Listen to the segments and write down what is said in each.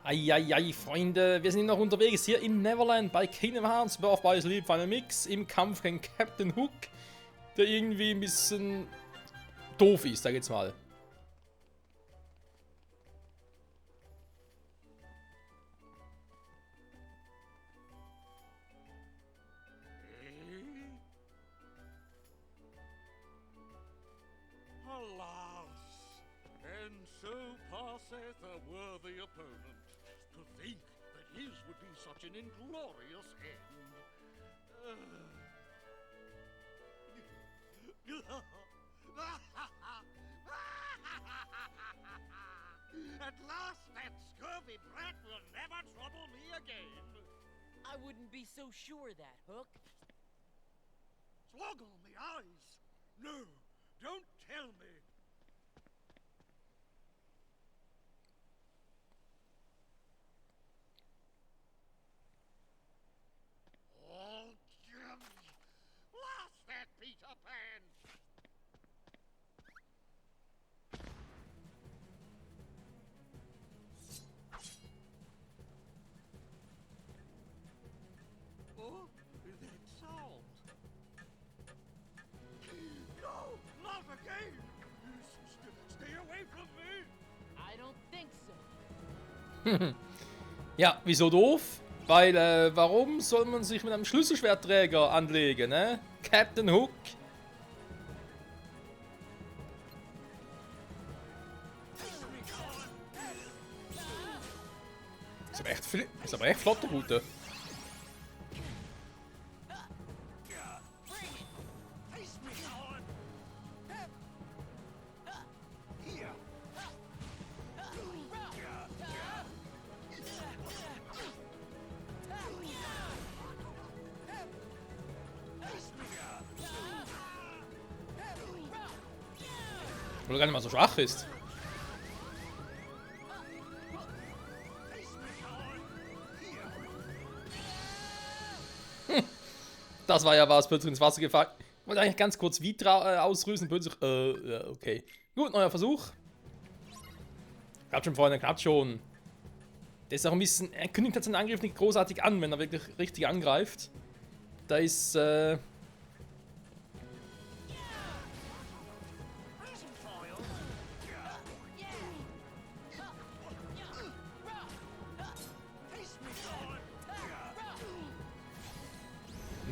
Eieiei, Freunde, wir sind noch unterwegs hier in Neverland bei Kingdom Hearts Birth by Sleep Final Mix im Kampf gegen Captain Hook, der irgendwie ein bisschen doof ist, sag ich jetzt mal. Alas, and so passeth a worthy opponent. To think that his would be such an inglorious end. At last that scurvy brat will never trouble me again. I wouldn't be so sure of that, Hook. Swoggle me eyes. No, don't tell me. Oh, blast that Peter Pan! Oh, that sound! No, not again! Stay away from me! I don't think so. Ja, wieso doof? Weil, warum soll man sich mit einem Schlüsselschwertträger anlegen, ne? Captain Hook. Ist aber echt flott, der Gute. Obwohl er gar nicht mal so schwach ist. Das war ja was, plötzlich ins Wasser gefallen. Ich wollte eigentlich ganz kurz Vitra ausrüsten, plötzlich, ja, okay. Gut, neuer Versuch. Klappt schon, Freunde, klappt schon. Der ist auch ein bisschen, er kündigt halt seinen Angriff nicht großartig an, wenn er wirklich richtig angreift. Da ist,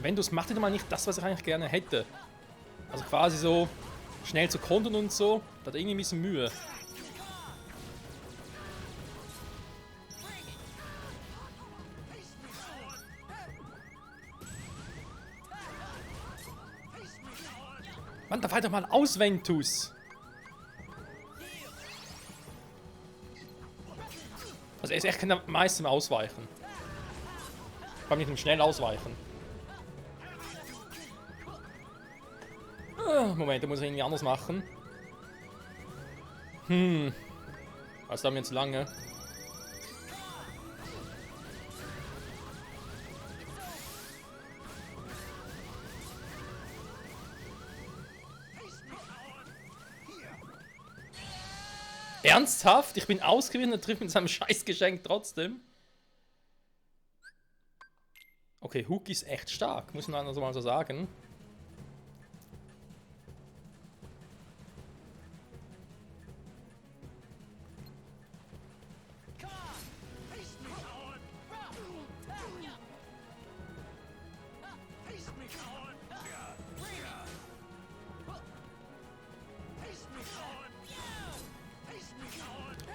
Ventus macht mal nicht das, was ich eigentlich gerne hätte. Also quasi so schnell zu kontern und so. Da hat er irgendwie ein bisschen Mühe. Mann, da fällt doch mal aus, Ventus. Also er ist echt kein Meister im Ausweichen. Vor allem nicht im schnell ausweichen. Moment, da muss ich irgendwie anders machen. Das dauert mir jetzt lange. Ernsthaft? Ich bin ausgewiesen und trifft mit seinem Scheißgeschenk trotzdem. Okay, Hook ist echt stark, muss man also mal so sagen.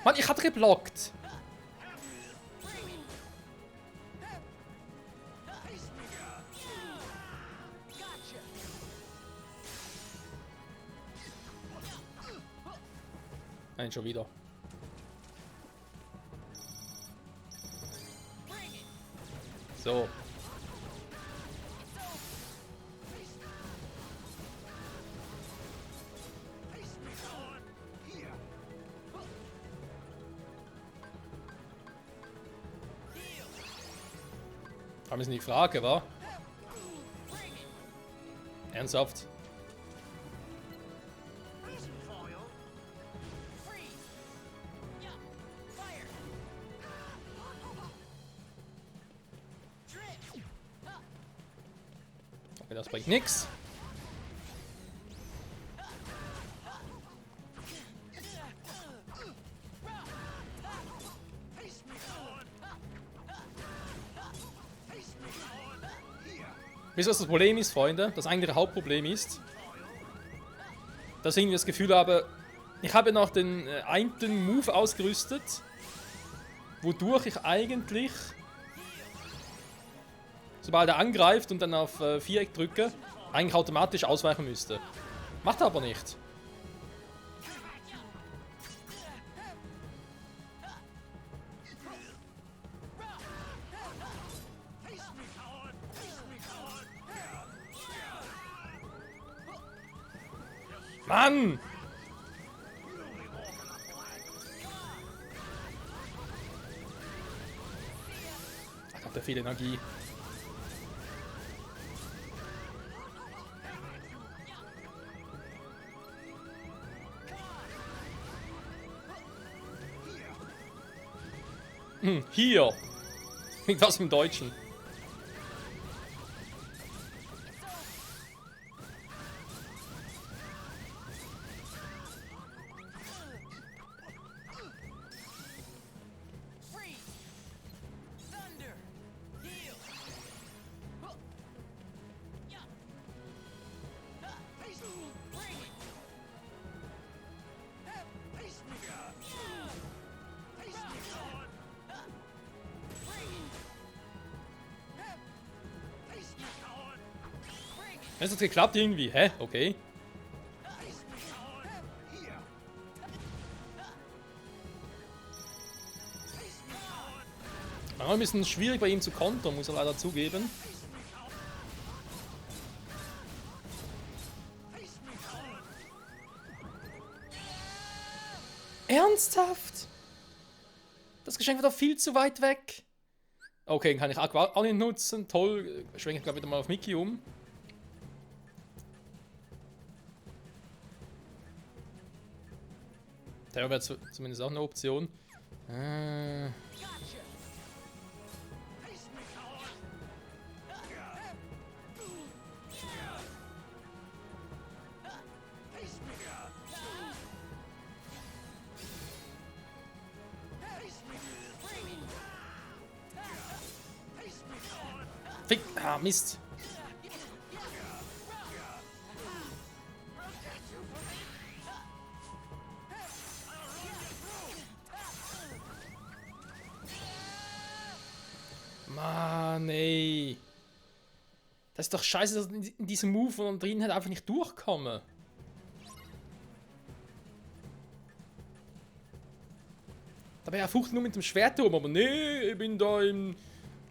Mann, ich hatte geblockt. Nein, schon wieder. So. Haben wir die Frage, wa? Ernsthaft? Okay, das bringt nichts. Wisst ihr, was das Problem ist, Freunde? Das eigentliche Hauptproblem ist, dass ich irgendwie das Gefühl habe, ich habe noch den einen Move ausgerüstet, wodurch ich eigentlich, sobald er angreift und dann auf Viereck drücke, eigentlich automatisch ausweichen müsste. Macht er aber nicht. Mann! Ich habe viel Energie. Hier. Klingt was im Deutschen. Freeze! Thunder! Heal! Yeah. Bring it! Es hat geklappt irgendwie. Hä? Okay. War ein bisschen schwierig bei ihm zu kontern, muss er leider zugeben. Ernsthaft? Das Geschenk war doch viel zu weit weg. Okay, dann kann ich Aqua auch nicht nutzen. Toll. Schwenke ich glaube wieder mal auf Mickey um. Der wäre zumindest auch eine Option. Fick! Ah, Mist! Mann, ey. Das ist doch scheiße, dass ich in diesem Move von drin halt einfach nicht durchkomme. Dabei er fucht nur mit dem Schwert rum, aber nee, ich bin da im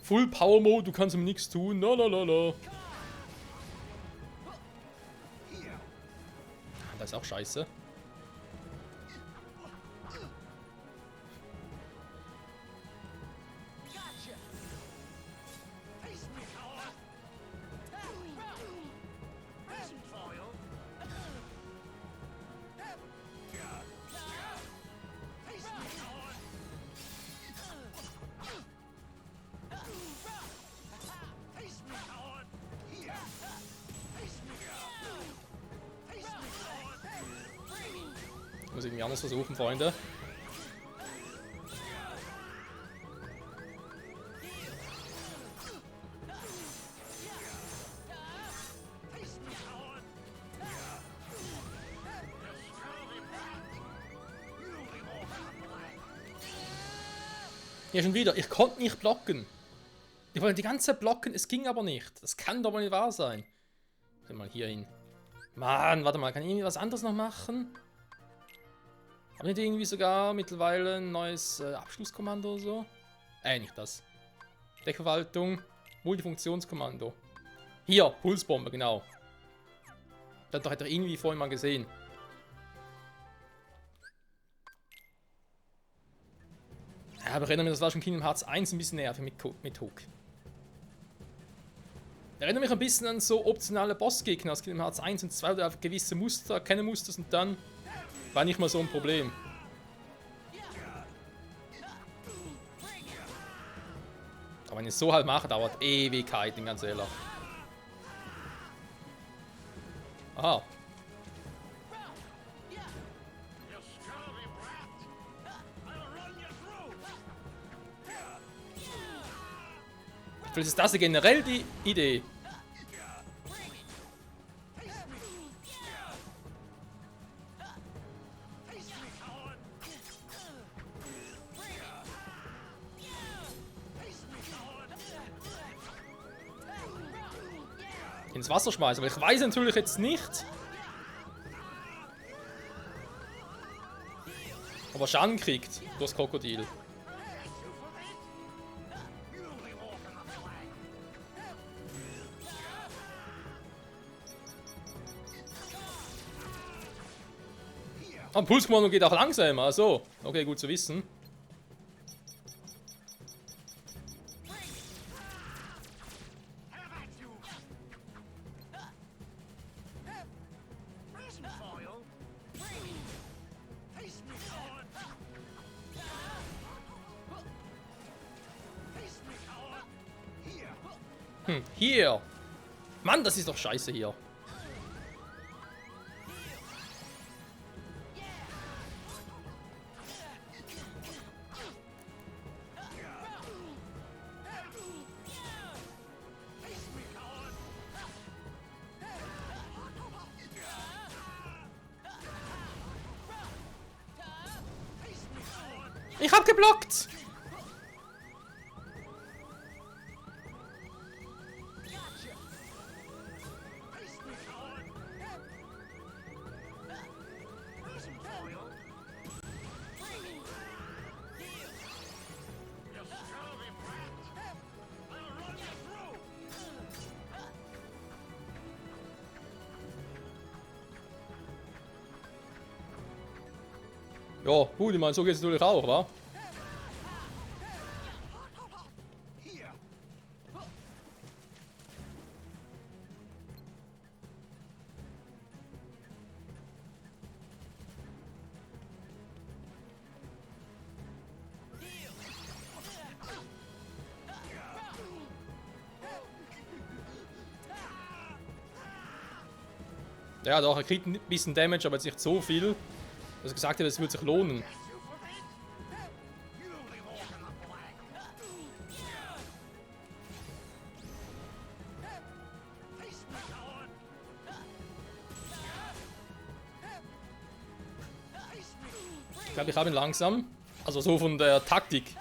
Full Power Mode, du kannst mir nichts tun. Lalalala. Das ist auch scheiße. Muss irgendwie anders versuchen, Freunde. Ja, schon wieder. Ich konnte nicht blocken. Ich wollte die ganze Zeit blocken, es ging aber nicht. Das kann doch wohl nicht wahr sein. Ich mal hier hin. Mann, warte mal, kann ich irgendwie was anderes noch machen? Haben wir irgendwie sogar mittlerweile ein neues Abschlusskommando oder so? Nicht das. Deckverwaltung, Multifunktionskommando. Hier, Pulsbombe, genau. Das hat er irgendwie vorhin mal gesehen. Ja, aber ich erinnere mich, das war schon Kingdom Hearts 1 ein bisschen nervig mit Hook. Erinnere mich ein bisschen an so optionale Bossgegner aus Kingdom Hearts 1 und 2, wo du einfach gewisse Muster erkennen musstest und dann war nicht mal so ein Problem. Aber wenn ich es so halt mache, dauert Ewigkeiten, ganz ehrlich. Aha. You scurvy brat! I'll run you through! Vielleicht ist das generell die Idee. Ins Wasser schmeißen, aber ich weiß natürlich jetzt nicht, ob er Schaden kriegt durch das Krokodil. Ah, Pulskommando geht auch langsamer, so. Okay, gut zu wissen. Hier. Mann, das ist doch scheiße hier. Ich hab geblockt. Ja, gut, ich meine, so geht's natürlich auch, wa? Ja, doch, er kriegt ein bisschen Damage, aber jetzt nicht so viel, dass er gesagt hat, es wird sich lohnen. Ich glaube, ich habe ihn langsam. Also so von der Taktik.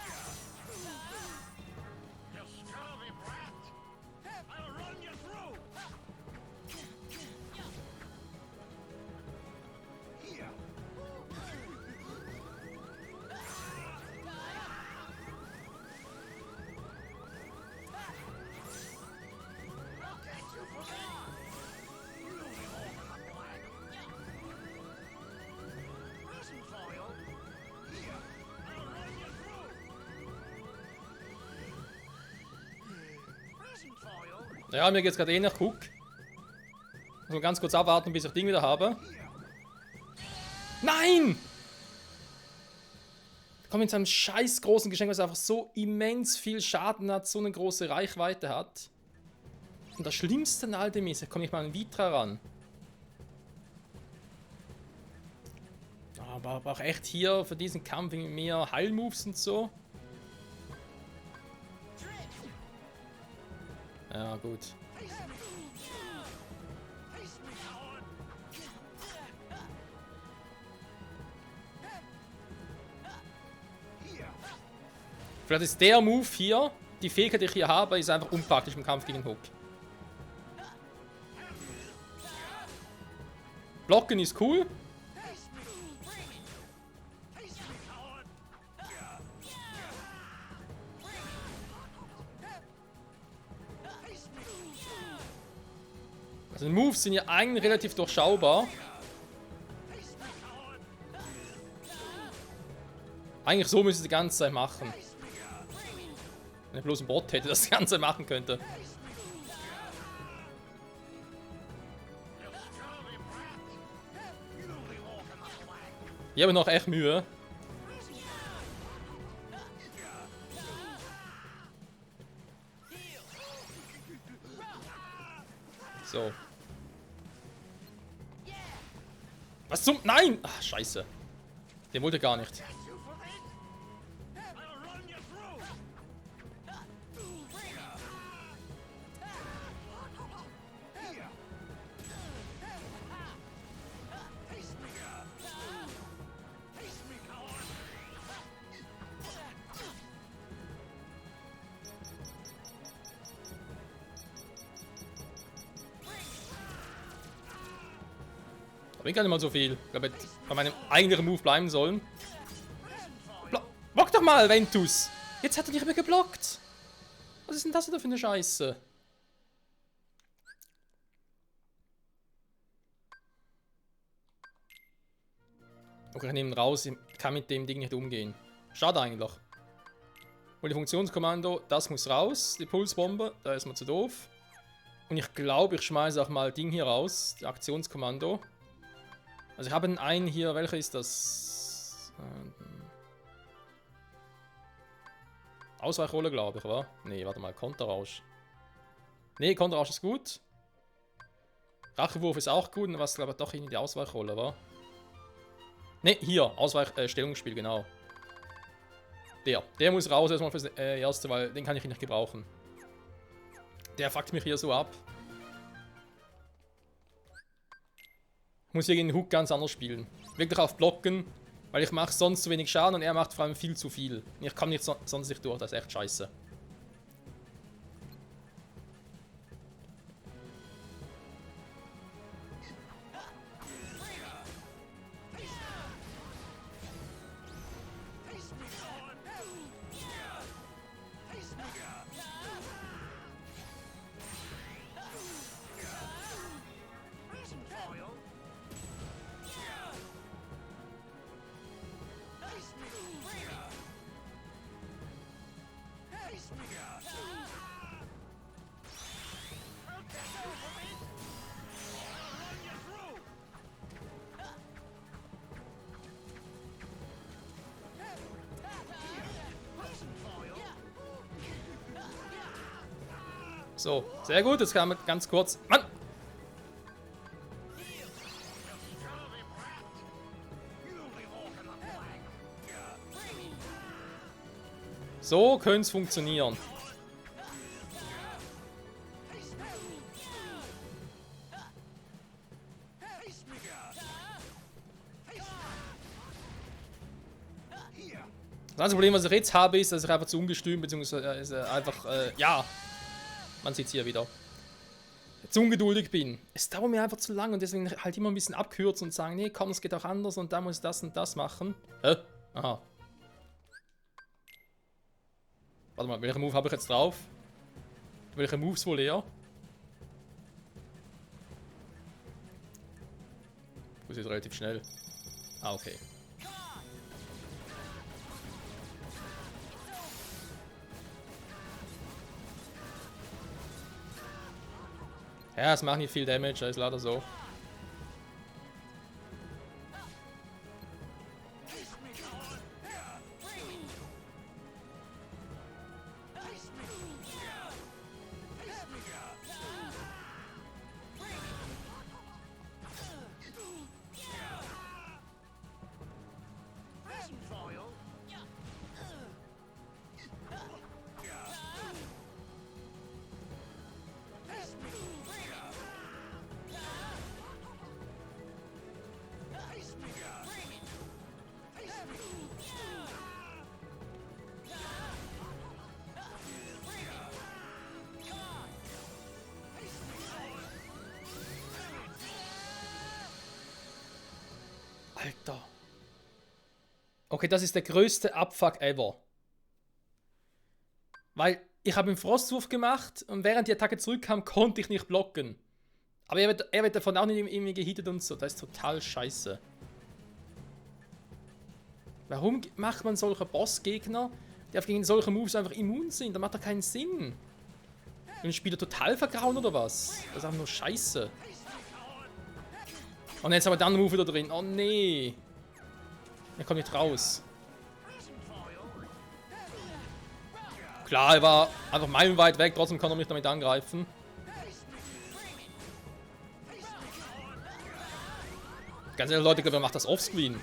Ja, mir geht's gerade eh nach Cook. Muss mal ganz kurz abwarten, bis ich das Ding wieder habe. Nein! Kommt mit seinem scheiß großen Geschenk, was einfach so immens viel Schaden hat, so eine große Reichweite hat. Und das Schlimmste an all dem ist, da komme ich mal an Vitra ran. Aber auch echt hier für diesen Kampf mehr Heilmoves und so. Ja, gut. Vielleicht ist der Move hier, die Fähigkeit, die ich hier habe, ist einfach unpraktisch im Kampf gegen Hook. Blocken ist cool. Also die Moves sind ja eigentlich relativ durchschaubar. Eigentlich so müsste ich die ganze Zeit machen. Wenn ich bloß einen Bot hätte, das die ganze Zeit machen könnte. Ich habe noch echt Mühe. So. Was zum... Nein! Ach, scheiße. Den wollte gar nicht. You for it? I'll run you through. Bringt gar nicht mal so viel. Ich glaube, hätte bei meinem eigentlichen Move bleiben sollen. Block doch mal, Ventus! Jetzt hat er nicht mehr geblockt! Was ist denn das wieder für eine Scheiße? Okay, ich nehme ihn raus. Ich kann mit dem Ding nicht umgehen. Schade eigentlich. Multifunktionskommando, das muss raus. Die Pulsbombe, da ist man zu doof. Und ich glaube, ich schmeiße auch mal Ding hier raus. Die Aktionskommando. Also ich habe einen hier, welcher ist das? Ausweichrolle, glaube ich, wa? Nee, warte mal, Konterrausch. Nee, Konterrausch ist gut. Rachewurf ist auch gut, und was glaube ich doch irgendwie die Ausweichrolle, wa? Nee, hier, Stellungsspiel, genau. Der muss raus erstmal fürs Erste, weil den kann ich nicht gebrauchen. Der fuckt mich hier so ab. Ich muss hier gegen den Hook ganz anders spielen. Wirklich auf Blocken, weil ich mache sonst zu wenig Schaden und er macht vor allem viel zu viel. Ich komme nicht sonst nicht durch, das ist echt scheiße. So, sehr gut, jetzt kann man ganz kurz... Mann! So könnte es funktionieren. Das einzige Problem, was ich jetzt habe, ist, dass ich einfach zu ungestüm, beziehungsweise einfach, ja, man sieht es hier wieder, zu ungeduldig bin. Es dauert mir einfach zu lang und deswegen halt immer ein bisschen abkürzen und sagen, nee, komm, es geht auch anders und da muss ich das und das machen. Hä? Aha. Warte mal, welchen Move habe ich jetzt drauf? Welche Moves wohl eher? Das ist relativ schnell. Ah, okay. Ja, es macht nicht viel Damage, das ist leider so. Alter. Okay, das ist der größte Abfuck ever. Weil ich habe einen Frostwurf gemacht und während die Attacke zurückkam, konnte ich nicht blocken. Aber er wird davon auch nicht irgendwie gehittet und so. Das ist total scheiße. Warum macht man solche Bossgegner, die auf gegen solche Moves einfach immun sind? Das macht doch keinen Sinn. Und den Spieler total vergrauen oder was? Das ist einfach nur scheiße. Und jetzt haben wir dann einen Move wieder drin. Oh nee. Er kommt nicht raus. Klar, er war einfach meilenweit weg, trotzdem kann er mich damit angreifen. Ganz ehrlich, Leute, ich glaube, er macht das offscreen.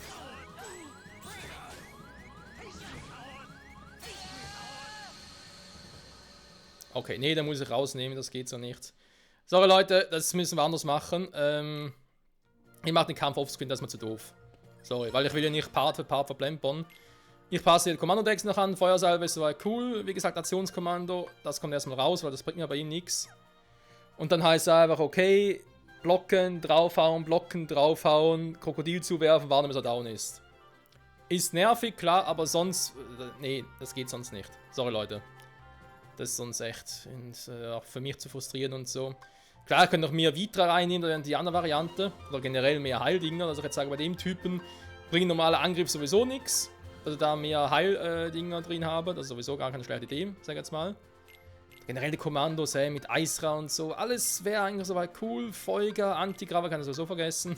Okay, nee, da muss ich rausnehmen, das geht so nicht. Sorry, Leute, das müssen wir anders machen. Ich mache den Kampf offscreen, das ist mir zu doof. Sorry, weil ich will ja nicht Part für Part verplempern. Ich passe die Kommandodex noch an, Feuersalve ist soweit cool. Wie gesagt, Aktionskommando, das kommt erstmal raus, weil das bringt mir bei ihm nichts. Und dann heißt es einfach, okay, blocken, draufhauen, Krokodil zuwerfen, warten bis er down ist. Ist nervig, klar, aber sonst, nee, das geht sonst nicht. Sorry, Leute. Das ist sonst echt auch für mich zu frustrieren und so. Klar, ich könnte noch mehr Vitra reinnehmen oder die andere Variante. Oder generell mehr Heildinger. Also ich jetzt sage, bei dem Typen bringen normale Angriff sowieso nichts. Also da mehr Heildinger drin habe. Das ist sowieso gar keine schlechte Idee, sag ich jetzt mal. Generell die Kommandos, mit Eisra und so. Alles wäre eigentlich soweit cool. Folger, Antigrava kann ich sowieso vergessen.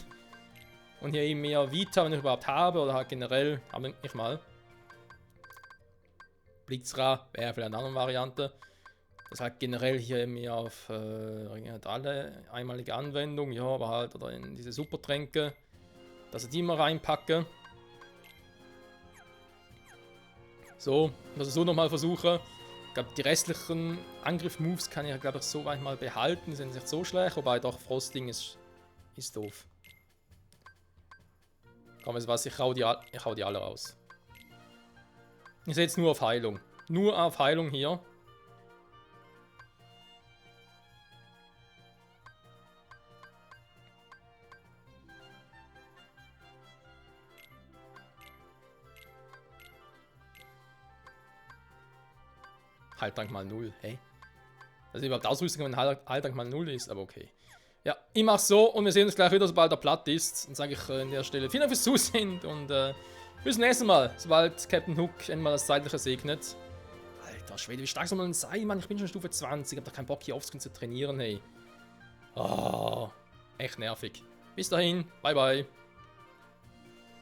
Und hier eben mehr Vita, wenn ich überhaupt habe. Oder halt generell, habe ich mal. Blitzra wäre vielleicht eine andere Variante. Das halt generell hier mehr auf alle einmalige Anwendung, ja, aber halt oder in diese Supertränke, dass ich die mal reinpacke. So, dass ich so nochmal versuche. Ich glaube, die restlichen Angriff-Moves kann ich, glaube ich, so weit mal behalten, sind nicht so schlecht, wobei doch Frosting ist doof. Komm, weißt du was, ich hau die alle raus. Ich sehe jetzt nur auf Heilung. Nur auf Heilung hier. Heiltrank mal 0, hey. Also überhaupt ausrüsten, wenn Heiltrank mal 0 ist, aber okay. Ja, ich mach's so und wir sehen uns gleich wieder, sobald er platt ist. Dann sage ich an der Stelle vielen Dank fürs Zusehen und bis zum nächsten Mal, sobald Captain Hook einmal das Zeitliche segnet. Alter Schwede, wie stark soll man denn sein, Mann? Ich bin schon Stufe 20, hab doch keinen Bock hier offscreen zu trainieren, hey. Oh, echt nervig. Bis dahin, bye bye.